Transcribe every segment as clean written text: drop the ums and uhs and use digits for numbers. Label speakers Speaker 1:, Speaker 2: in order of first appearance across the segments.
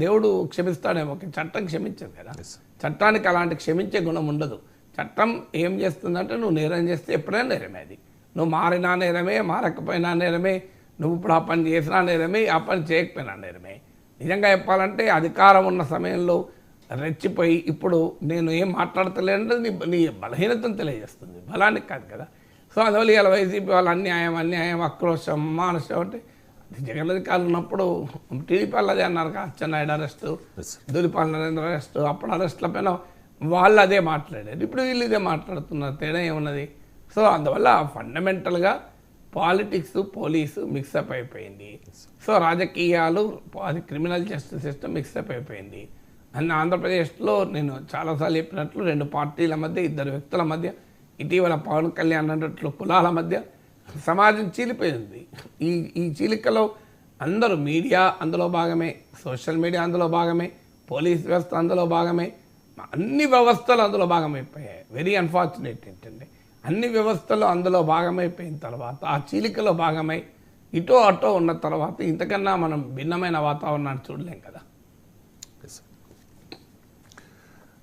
Speaker 1: దేవుడు క్షమిస్తాడేమో, చట్టం క్షమించదు కదా. చట్టానికి అలాంటి క్షమించే గుణం ఉండదు. చట్టం ఏం చేస్తుందంటే నువ్వు నేరం చేస్తే ఎప్పుడైనా నేరమే, అది నువ్వు మారినా నేరమే, మారకపోయినా నేరమే, నువ్వు ఇప్పుడు ఆ పని చేసినా నేరమే, ఆ పని చేయకపోయినా నేరమే. నిజంగా చెప్పాలంటే అధికారం ఉన్న సమయంలో రెచ్చిపోయి ఇప్పుడు నేను ఏం మాట్లాడతలేనంటే నీ బలహీనతను తెలియజేస్తుంది, బలానికి కాదు కదా. సో అందువల్ల ఇలా వైసీపీ వాళ్ళు అన్యాయం ఆక్రోశం మానసం అంటే జగన్ అధికారులు ఉన్నప్పుడు టీడీపీ వాళ్ళదే అన్నారు కదా, అచ్చెన్నాయుడు అరెస్టు, దులిపాల నరేంద్ర అరెస్టు, అప్పుడు అరెస్టుల పైన వాళ్ళు అదే మాట్లాడారు, ఇప్పుడు వీళ్ళు ఇదే మాట్లాడుతున్నారు, తేడా ఏమున్నది. సో అందువల్ల ఫండమెంటల్గా పాలిటిక్స్ పోలీసు మిక్సప్ అయిపోయింది. సో రాజకీయాలు అది క్రిమినల్ జస్టిస్ సిస్టమ్ మిక్సప్ అయిపోయింది. అన్న ఆంధ్రప్రదేశ్లో నేను చాలాసార్లు చెప్పినట్లు 2 పార్టీల మధ్య, 2 వ్యక్తుల మధ్య, ఇటీవల పవన్ కళ్యాణ్ అన్నట్లు కులాల మధ్య సమాజం చీలిపోయింది. ఈ చీలికలో అందరూ మీడియా అందులో భాగమే, సోషల్ మీడియా అందులో భాగమే, పోలీస్ వ్యవస్థ అందులో భాగమే, అన్ని వ్యవస్థలు అందులో భాగమైపోయాయి. వెరీ అన్ఫార్చునేట్ ఏంటంటే అన్ని వ్యవస్థలు అందులో భాగమైపోయిన తర్వాత ఆ చీలికలో భాగమై ఇటో అటో ఉన్న తర్వాత ఇంతకన్నా మనం భిన్నమైన వాతావరణాన్ని చూడలేం కదా.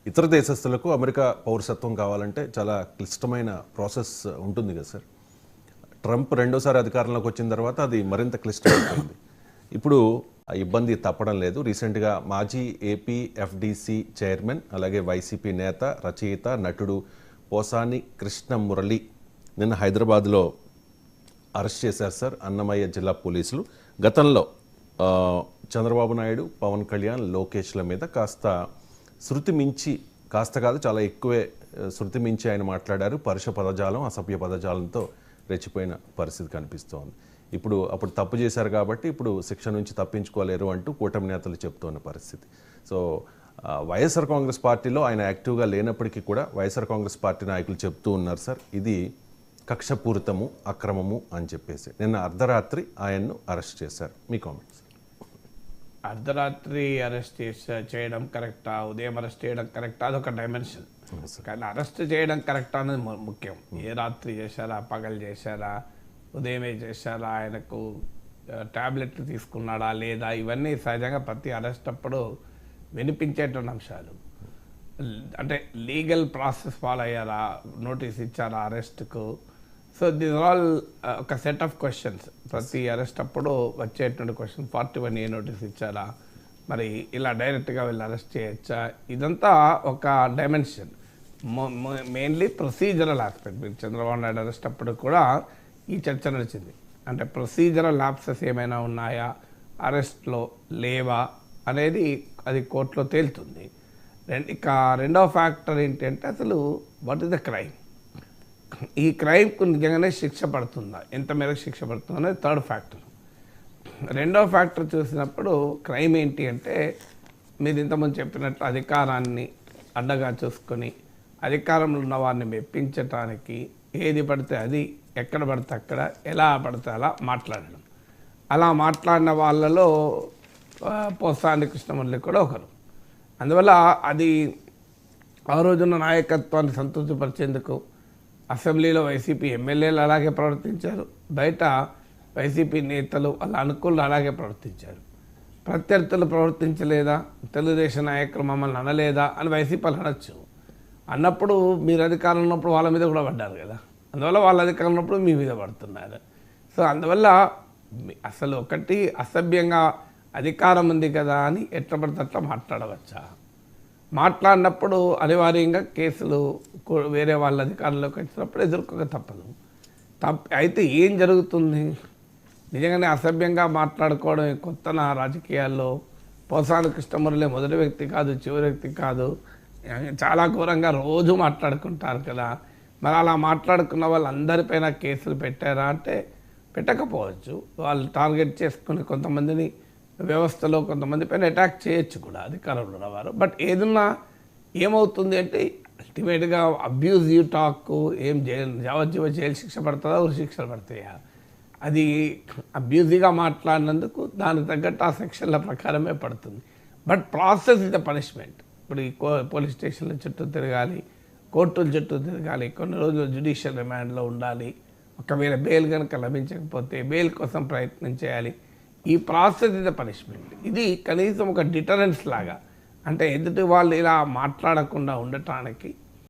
Speaker 2: ఇతర దేశస్తులకు అమెరికా పౌరసత్వం కావాలంటే చాలా క్లిష్టమైన ప్రాసెస్ ఉంటుంది కదా సార్. ట్రంప్ రెండోసారి అధికారంలోకి వచ్చిన తర్వాత అది మరింత క్లిష్టమైపోయింది. ఇప్పుడు ఆ ఇబ్బంది తప్పడం లేదు. రీసెంట్గా మాజీ ఏపీ ఎఫ్డిసి చైర్మన్, అలాగే వైసీపీ నేత, రచయిత, నటుడు పోసాని కృష్ణ మురళి నిన్న హైదరాబాద్లో అరెస్ట్ చేశారు సార్ అన్నమయ్య జిల్లా పోలీసులు. గతంలో చంద్రబాబు నాయుడు, పవన్ కళ్యాణ్, లోకేష్ల మీద శృతి మించి, కాస్త కాదు చాలా ఎక్కువే శృతి మించి ఆయన మాట్లాడారు. పరుష పదజాలం, అసభ్య పదజాలంతో రెచ్చిపోయిన పరిస్థితి కనిపిస్తోంది. అప్పుడు తప్పు చేశారు కాబట్టి ఇప్పుడు శిక్ష నుంచి తప్పించుకోలేరు అంటూ కూటమి నేతలు చెప్తున్న పరిస్థితి. సో వైఎస్ఆర్ కాంగ్రెస్ పార్టీలో ఆయన యాక్టివ్గా లేనప్పటికీ కూడా వైఎస్ఆర్ కాంగ్రెస్ పార్టీ నాయకులు చెప్తూ ఉన్నారు సార్, ఇది కక్షపూరితము, అక్రమము అని చెప్పేసి. నిన్న అర్ధరాత్రి ఆయన్ను అరెస్ట్ చేశారు. మీ కామెంట్స్.
Speaker 1: అర్ధరాత్రి అరెస్ట్ చేయడం కరెక్టా, ఉదయం అరెస్ట్ చేయడం కరెక్టా, అదొక డైమెన్షన్. కానీ అరెస్ట్ చేయడం కరెక్టా అనేది ముఖ్యం. ఏ రాత్రి చేశారా, పగలు చేశారా, ఉదయమే చేశారా, ఆయనకు ట్యాబ్లెట్లు తీసుకున్నాడా లేదా, ఇవన్నీ సహజంగా ప్రతి అరెస్ట్ అప్పుడు వినిపించేటువంటి అంశాలు. అంటే లీగల్ ప్రాసెస్ ఫాలో అయ్యారా, నోటీస్ ఇచ్చారా అరెస్ట్కు. సో దిస్ ఆల్ ఒక సెట్ ఆఫ్ క్వశ్చన్స్. ప్రతి అరెస్ట్ అప్పుడు వచ్చేటువంటి క్వశ్చన్ 41A నోటీస్ ఇచ్చారా, మరి ఇలా డైరెక్ట్గా వీళ్ళు అరెస్ట్ చేయొచ్చా, ఇదంతా ఒక డైమెన్షన్. Mainly procedural aspect. మీరు చంద్రబాబు నాయుడు అరెస్ట్ అప్పుడు కూడా ఈ చర్చ నడిచింది. అంటే ప్రొసీజరల్ ల్యాప్సెస్ ఏమైనా ఉన్నాయా, అరెస్ట్లో లేవా అనేది అది కోర్టులో తేలుతుంది. ఇక రెండవ ఫ్యాక్టర్ ఏంటంటే అసలు వాట్ ఈస్ ద క్రైమ్, ఈ క్రైమ్కు నిజంగానే శిక్ష పడుతుందా, ఎంత మేరకు శిక్ష పడుతుందా అనేది థర్డ్ ఫ్యాక్టర్. రెండవ ఫ్యాక్టర్ చూసినప్పుడు క్రైమ్ ఏంటి అంటే, మీరు ఇంతకుముందు చెప్పినట్లు అధికారాన్ని అడ్డగా చూసుకొని అధికారంలో ఉన్న వారిని మెప్పించటానికి ఏది పడితే అది, ఎక్కడ పడితే అక్కడ, ఎలా పడితే అలా మాట్లాడడం. అలా మాట్లాడిన వాళ్ళలో పోసాని కృష్ణమురళి కూడా ఒకరు. అందువల్ల అది ఆ రోజున్న నాయకత్వాన్ని సంతృప్తిపరిచేందుకు అసెంబ్లీలో వైసీపీ ఎమ్మెల్యేలు అలాగే ప్రవర్తించారు, బయట వైసీపీ నేతలు వాళ్ళ అనుకూలు అలాగే ప్రవర్తించారు. ప్రత్యర్థులు ప్రవర్తించలేదా, తెలుగుదేశం నాయకులు మమ్మల్ని అనలేదా అని వైసీపీ అనొచ్చు. అన్నప్పుడు మీరు అధికారంలో ఉన్నప్పుడు వాళ్ళ మీద కూడా పడ్డారు కదా, అందువల్ల వాళ్ళ అధికారంలో ఉన్నప్పుడు మీ మీద పడుతున్నారు. సో అందువల్ల అసలు ఒకటి అసభ్యంగా అధికారం ఉంది కదా అని ఎట్లా పడితే అట్లా మాట్లాడవచ్చా, మాట్లాడినప్పుడు అనివార్యంగా కేసులు వేరే వాళ్ళ అధికారంలోకి వచ్చినప్పుడు ఎదుర్కోక తప్పదు. అయితే ఏం జరుగుతుంది, నిజంగానే అసభ్యంగా మాట్లాడుకోవడం కొత్త రాజకీయాల్లో. పోసాని కృష్ణమురళి మొదటి వ్యక్తి కాదు, చివరి వ్యక్తి కాదు, చాలా ఘోరంగా రోజు మాట్లాడుకుంటారు కదా. మరి అలా మాట్లాడుకున్న వాళ్ళందరిపైన కేసులు పెట్టారా అంటే పెట్టకపోవచ్చు. వాళ్ళు టార్గెట్ చేసుకుని కొంతమందిని వ్యవస్థలో కొంతమంది పైన అటాక్ చేయొచ్చు కూడా అధికారంలో ఉన్నవారు. బట్ ఏదన్నా ఏమవుతుంది అంటే అల్టిమేట్గా అబ్యూజివ్ టాక్ ఏం యావజ్జీవ జైలు శిక్ష పడుతుందా, ఒక శిక్షలు పడతాయా, అది అబ్యూజివ్గా మాట్లాడినందుకు దానికి తగ్గట్టు ఆ సెక్షన్ల ప్రకారమే పడుతుంది. But process is the punishment. ఇప్పుడు ఈ పోలీస్ స్టేషన్ల చుట్టూ తిరగాలి, కోర్టుల చుట్టూ తిరగాలి, కొన్ని రోజులు జ్యుడిషియల్ రిమాండ్లో ఉండాలి, ఒకవేళ బెయిల్ కనుక లభించకపోతే బెయిల్ కోసం ప్రయత్నం చేయాలి. ఈ ప్రాసెస్ ఇస్ ద పనిష్మెంట్. ఇది కనీసం ఒక డిటరెన్స్ లాగా, అంటే ఎదుటి వాళ్ళు ఇలా మాట్లాడకుండా ఉండటానికి